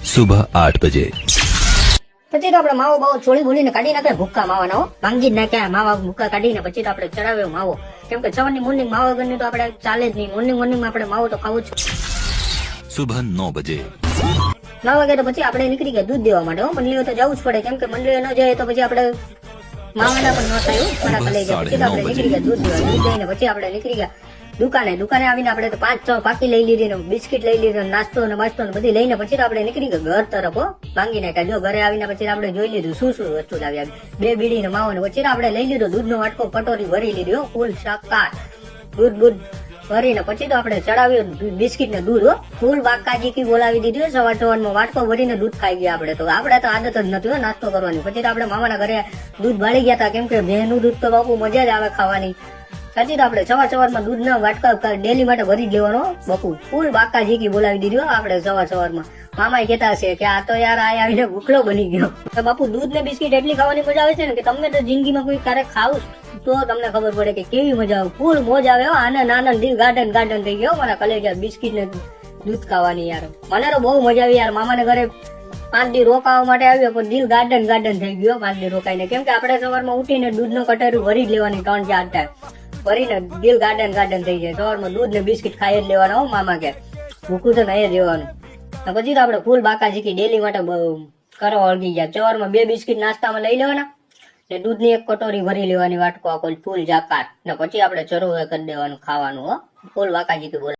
सुबह 8 बजे। પછી તો આપણે માવો બાવો છોડી બોલીને કાઢી નાખે ભૂક્કા માવાના હો ભાંગી જ નાખ્યા માવા ભૂક્કા કાઢીને પછી તો આપણે ચડાવ્યો માવો કેમ કે સવારની મોર્નિંગ માવા વગરની તો આપણે ચાલે જ નહીં મોર્નિંગ માં આપણે માવો તો ખાવું જ सुबह 9 बजे। 9 વાગે તો પછી આપણે નીકળી ગયા દૂધ દેવા માટે હો મંડળીઓ તો જવું જ પડે કેમ કે મંડળીઓ ન જાય તો પછી આપણે માવાના પણ ન થાય મારા લઈ ગયા પછી તો આપણે નીકળી ગયા દૂધ દેવા દૂધ દઈને પછી આપણે નીકળી ગયા દુકાને આવીને આપણે તો 5-6 પાકી લઈ લીધી ને બિસ્કિટ લઈ લીધું નાસ્તો ને બાસ્તો ને બધી લઈને પછી તો આપણે નીકળી ગયા ઘર તરફ હો ભાંગી નાખ્યા જો ઘરે આવીને પછી આપણે જોઈ લીધું શું વસ્તુ લાવ્યા 2 બીડી ને માવો ને પછી આપણે લઈ લીધો દૂધનો વાટકો કટોરી ભરી લીધી ફૂલ શાકાત દૂધ ભરીને પછી તો આપણે ચડાવ્યું બિસ્કિટ ને દૂધ ફૂલ બાકાજી કી બોલાવી દીધું સવારમાં વાટકો ભરીને દૂધ ખાઈ ગયા આપણે તો આદત જ નથી નાસ્તો કરવાની પછી તો આપણે મામાના ઘરે દૂધ બાળી ગયા હતા કેમ કે ભેંનું દૂધ તો બાપુ મજા જ આવે ખાવાની પછી તો આપણે સવારમાં દૂધ ના વાટકા ડેલી માટે ભરી જ લેવાનો બપુ ફૂલ બાકાજી કી બોલાવી દીધું આપણે સવારમાં મામા કહેતા હશે કે આ તો યાર આવીને ભૂખલો બની ગયો તો બાપુ દૂધ ને બિસ્કિટ એટલી ખાવાની મજા આવે છે ને કે તમને તો જિંદગીમાં કોઈ ક્યારેક ખાવું તો તમને ખબર પડે કે કેવી મજા આવે ફૂલ મોજ આવે આનંદ દિલ ગાર્ડન થઈ ગયો મારા કલેજા બિસ્કિટ ને દૂધ ખાવાની યાર મને તો બહુ મજા આવી યાર મામાને ઘરે 5 દી રોકાવા માટે આવ્યો પણ દિલ ગાર્ડન થઈ ગયો 5 દી રોકાઈને કેમ કે આપણે સવારમાં ઉઠીને દૂધનો કટોરું ભરી જ લેવાની 3-4 ટાઈમ ભરીને દિલ ગાર્ડન થઈ જાય સવારમાં દૂધ ને બિસ્કિટ ખાઈ જ લેવાના મામા કે ભૂખું તો નહીં રહેવાનું પછી તો આપણે ફૂલ બાકાજી કી ડેલી માટે કરવા વળગી ગયા સવારમાં 2 બિસ્કિટ નાસ્તામાં લઈ લેવાના ને દૂધની 1 કટોરી ભરી લેવાની વાટકો આખો ફૂલ જાકાર ને પછી આપણે ચરો કરી દેવાનું ખાવાનું હો ફૂલ બાકાજી કી બોલ